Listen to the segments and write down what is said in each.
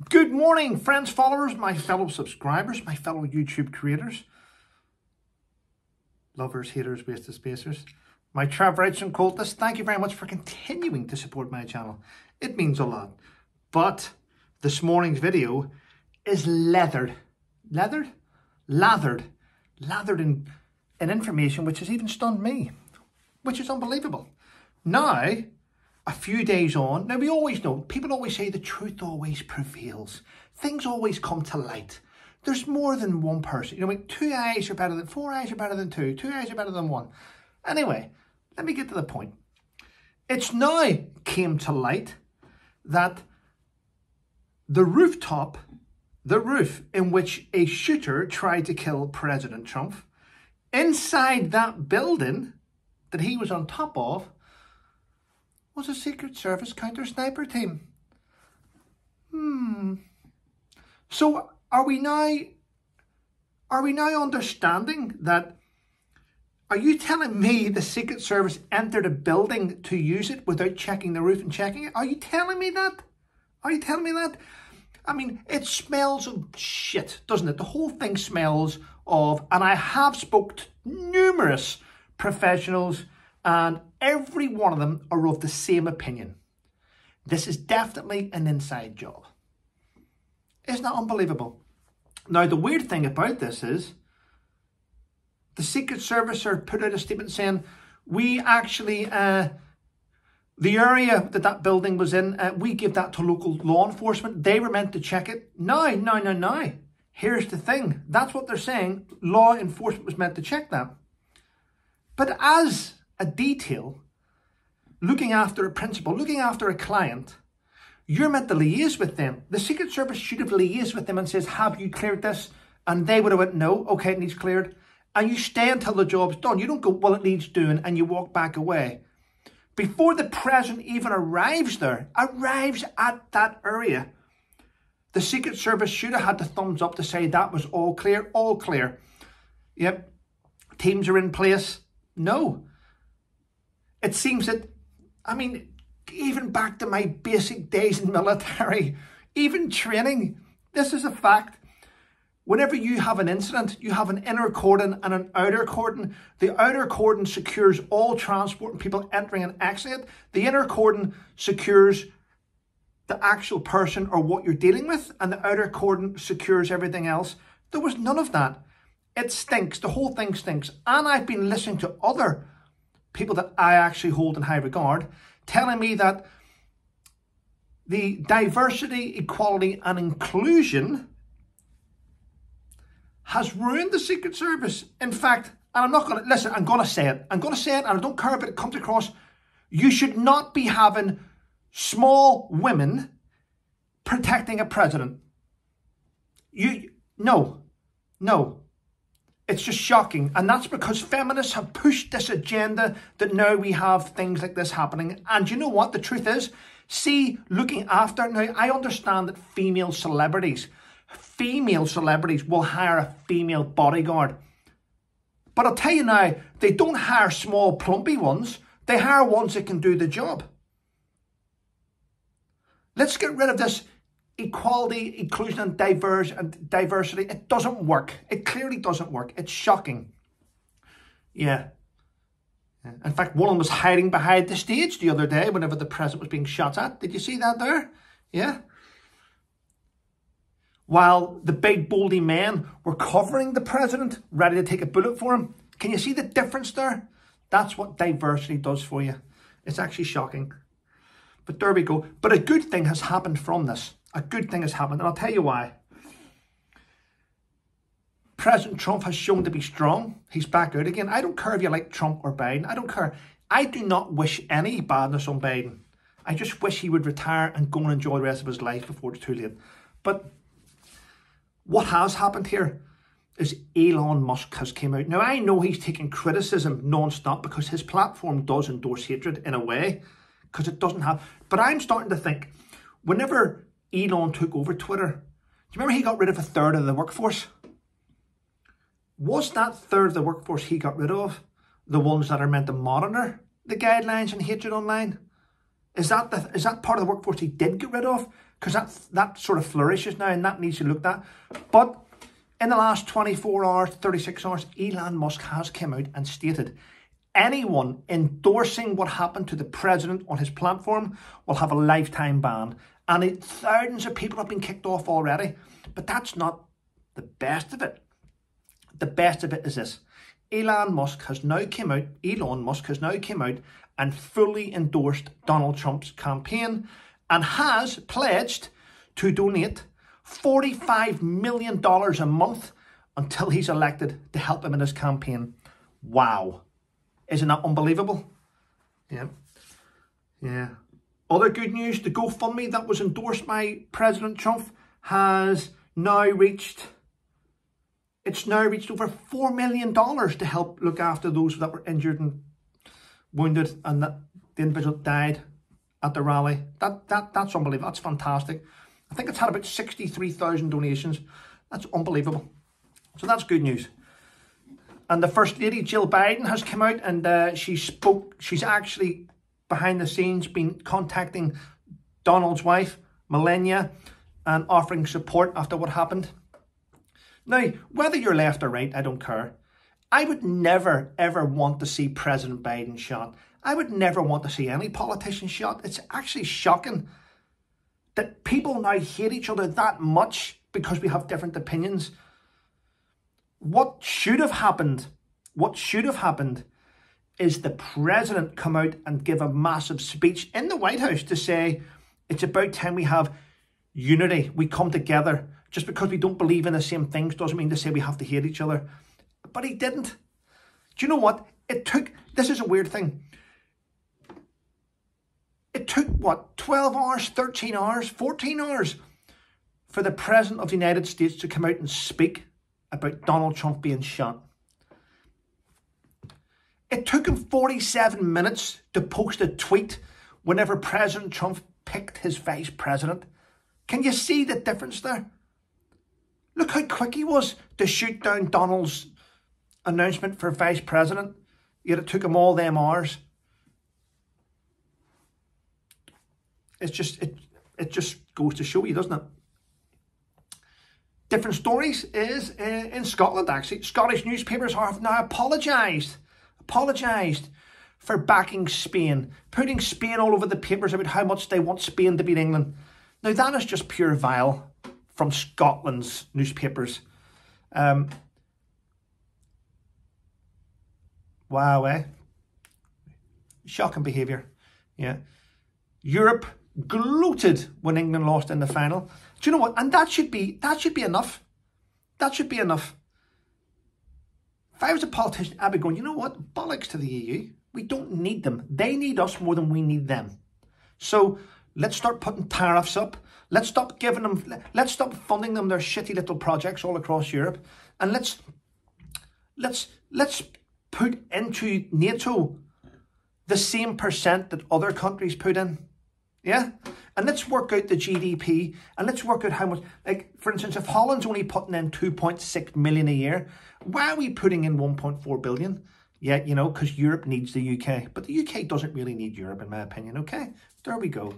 Good morning, friends, followers, my fellow subscribers, my fellow YouTube creators, lovers, haters, wasted spacers, my Travrites and cultists. Thank you very much for continuing to support my channel. It means a lot. But this morning's video is lathered in information which has even stunned me, which is unbelievable. Now, a few days on, now we always know, people always say the truth always prevails. Things always come to light. There's more than one person. You know, like 4 eyes are better than two. 2 eyes are better than one. Anyway, let me get to the point. It's now came to light that the roof in which a shooter tried to kill President Trump, inside that building that he was on top of, was a Secret Service counter-sniper team. So are we now understanding that? Are you telling me the Secret Service entered a building to use it without checking the roof and checking it? Are you telling me that? Are you telling me that? I mean, it smells of shit, doesn't it? The whole thing smells of, and I have spoke to numerous professionals, and every one of them are of the same opinion. This is definitely an inside job. Isn't that unbelievable? Now, the weird thing about this is the Secret Service put out a statement saying, we actually, the area that building was in, we give that to local law enforcement. They were meant to check it. No. Here's the thing. That's what they're saying. Law enforcement was meant to check that. But as a detail, looking after a principal, looking after a client, you're meant to liaise with them. The Secret Service should have liaised with them and says, have you cleared this? And they would have went, no, okay, it needs cleared. And you stay until the job's done. You don't go, well, it needs doing, and you walk back away. Before the president even arrives at that area, the Secret Service should have had the thumbs up to say that was all clear, all clear. Yep, teams are in place. No. It seems that, I mean, even back to my basic days in military, even training, this is a fact. Whenever you have an incident, you have an inner cordon and an outer cordon. The outer cordon secures all transport and people entering and exiting it. The inner cordon secures the actual person or what you're dealing with, and the outer cordon secures everything else. There was none of that. It stinks. The whole thing stinks. And I've been listening to other people that I actually hold in high regard, telling me that the diversity, equality and inclusion has ruined the Secret Service. In fact, and I'm not going to, listen, I'm going to say it, and I don't care if it comes across, you should not be having small women protecting a president. No. It's just shocking. And that's because feminists have pushed this agenda that now we have things like this happening. And you know what? The truth is, see, looking after, now I understand that female celebrities will hire a female bodyguard. But I'll tell you now, they don't hire small plumpy ones. They hire ones that can do the job. Let's get rid of this equality, inclusion and diversity. It doesn't work. It clearly doesn't work. It's shocking. Yeah. In fact, one of them was hiding behind the stage the other day whenever the president was being shot at. Did you see that there? Yeah. While the big baldy men were covering the president, ready to take a bullet for him. Can you see the difference there? That's what diversity does for you. It's actually shocking. But there we go. But a good thing has happened from this. A good thing has happened, and I'll tell you why. President Trump has shown to be strong. He's back out again. I don't care if you like Trump or Biden. I don't care. I do not wish any badness on Biden. I just wish he would retire and go and enjoy the rest of his life before it's too late. But what has happened here is Elon Musk has came out. Now, I know he's taking criticism non-stop because his platform does endorse hatred in a way, because it doesn't have. But I'm starting to think, whenever Elon took over Twitter, do you remember he got rid of a third of the workforce? Was that third of the workforce he got rid of the ones that are meant to monitor the guidelines and hatred online? Is that part of the workforce he did get rid of? because that sort of flourishes now and that needs to be looked at. But in the last 24 hours, 36 hours, Elon Musk has come out and stated anyone endorsing what happened to the president on his platform will have a lifetime ban. And thousands of people have been kicked off already. But that's not the best of it. The best of it is this. Elon Musk has now come out and fully endorsed Donald Trump's campaign and has pledged to donate $45 million a month until he's elected to help him in his campaign. Wow. Isn't that unbelievable? Yeah. Yeah. Other good news, the GoFundMe that was endorsed by President Trump has now reached, it's now reached over $4 million to help look after those that were injured and wounded and that the individual died at the rally. That's unbelievable. That's fantastic. I think it's had about 63,000 donations. That's unbelievable. So that's good news. And the First Lady, Jill Biden, has come out and she's actually behind the scenes been contacting Donald's wife, Melania, and offering support after what happened. Now, whether you're left or right, I don't care. I would never, ever want to see President Biden shot. I would never want to see any politician shot. It's actually shocking that people now hate each other that much because we have different opinions. What should have happened is the president come out and give a massive speech in the White House to say it's about time we have unity. We come together. Just because we don't believe in the same things doesn't mean to say we have to hate each other. But he didn't. Do you know what? This is a weird thing. It took, what, 12 hours, 13 hours, 14 hours for the President of the United States to come out and speak about Donald Trump being shot. It took him 47 minutes to post a tweet whenever President Trump picked his vice president. Can you see the difference there? Look how quick he was to shoot down Donald's announcement for vice president, yet it took him all them hours. It's just, it just goes to show you, doesn't it? Different stories is in Scotland, actually. Scottish newspapers have now apologised for backing Spain, putting Spain all over the papers about how much they want Spain to beat England. Now, that is just pure vile from Scotland's newspapers. Wow, eh? Shocking behaviour. Yeah. Europe gloated when England lost in the final. Do you know what? And that should be enough. That should be enough. If I was a politician, I'd be going, you know what? Bollocks to the EU. We don't need them. They need us more than we need them. So let's start putting tariffs up. Let's stop giving them, let's stop funding them their shitty little projects all across Europe. And let's put into NATO the same percent that other countries put in. Yeah? And let's work out the GDP and let's work out how much, like, for instance, if Holland's only putting in 2.6 million a year, why are we putting in 1.4 billion? Yeah, you know, because Europe needs the UK. But the UK doesn't really need Europe, in my opinion, okay? There we go.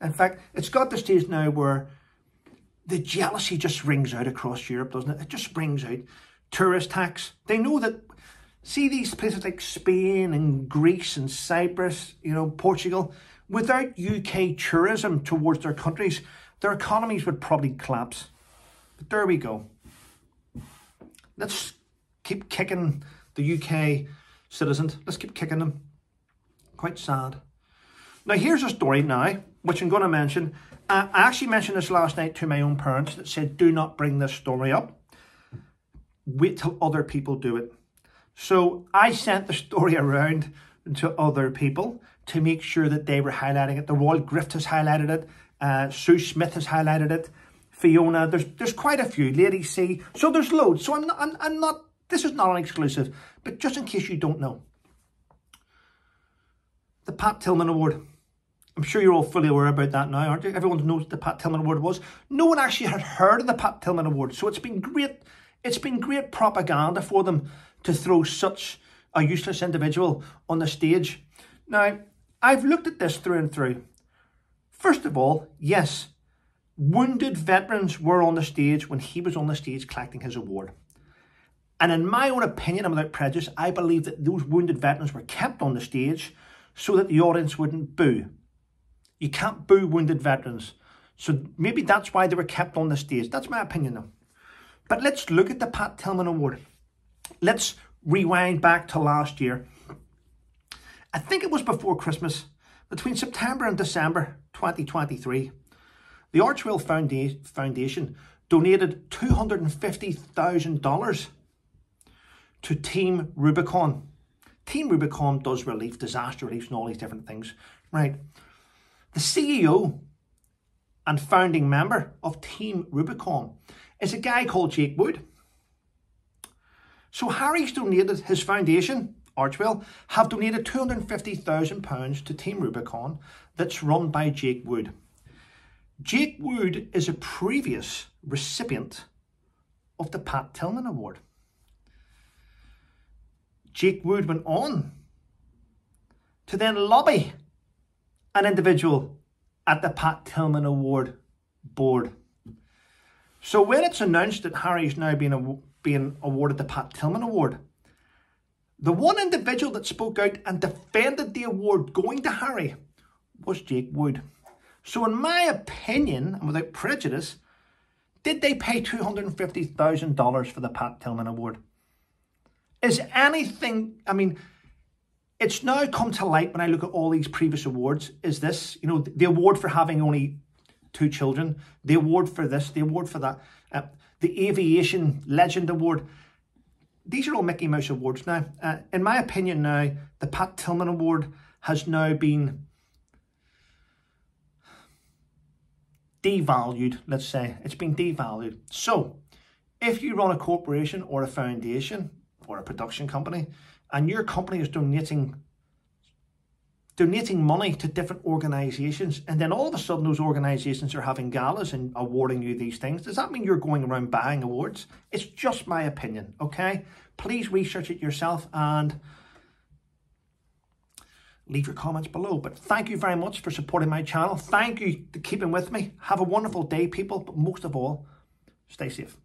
In fact, it's got the stage now where the jealousy just rings out across Europe, doesn't it? It just rings out. Tourist tax. They know that, see these places like Spain and Greece and Cyprus, you know, Portugal, without UK tourism towards their countries, their economies would probably collapse. But there we go. Let's keep kicking the UK citizens. Let's keep kicking them. Quite sad. Now, here's a story now, which I'm going to mention. I actually mentioned this last night to my own parents that said, do not bring this story up. Wait till other people do it. So I sent the story around to other people to make sure that they were highlighting it. The Royal Grift has highlighted it. Sue Smith has highlighted it. Fiona, there's quite a few. Lady C. So there's loads. So I'm not, this is not an exclusive, but just in case you don't know. The Pat Tillman Award. I'm sure you're all fully aware about that now, aren't you? Everyone knows what the Pat Tillman Award was. No one actually had heard of the Pat Tillman Award. So it's been great. It's been great propaganda for them to throw such a useless individual on the stage. Now, I've looked at this through and through. First of all, yes, wounded veterans were on the stage when he was on the stage collecting his award. And in my own opinion, and without prejudice, I believe that those wounded veterans were kept on the stage so that the audience wouldn't boo. You can't boo wounded veterans. So maybe that's why they were kept on the stage. That's my opinion though. But let's look at the Pat Tillman Award. Let's rewind back to last year. I think it was before Christmas, between September and December 2023, the Archwell Foundation donated $250,000 to Team Rubicon. Team Rubicon does relief, disaster relief and all these different things, right? The CEO and founding member of Team Rubicon is a guy called Jake Wood. So Harry's donated, his foundation, Archwell, have donated £250,000 to Team Rubicon that's run by Jake Wood. Jake Wood is a previous recipient of the Pat Tillman Award. Jake Wood went on to then lobby an individual at the Pat Tillman Award board. So when it's announced that Harry's now being awarded the Pat Tillman Award, the one individual that spoke out and defended the award going to Harry was Jake Wood. So in my opinion, and without prejudice, did they pay $250,000 for the Pat Tillman Award? Is anything, I mean, it's now come to light when I look at all these previous awards, is this, you know, the award for having only 2 children, the award for this, the award for that, the Aviation Legend Award. These are all Mickey Mouse awards now. In my opinion now, the Pat Tillman Award has now been devalued, let's say. It's been devalued. So, if you run a corporation or a foundation or a production company, and your company is donating money to different organisations, and then all of a sudden those organisations are having galas and awarding you these things, does that mean you're going around buying awards? It's just my opinion, okay? Please research it yourself and leave your comments below. But thank you very much for supporting my channel. Thank you for keeping with me. Have a wonderful day, people, but most of all, stay safe.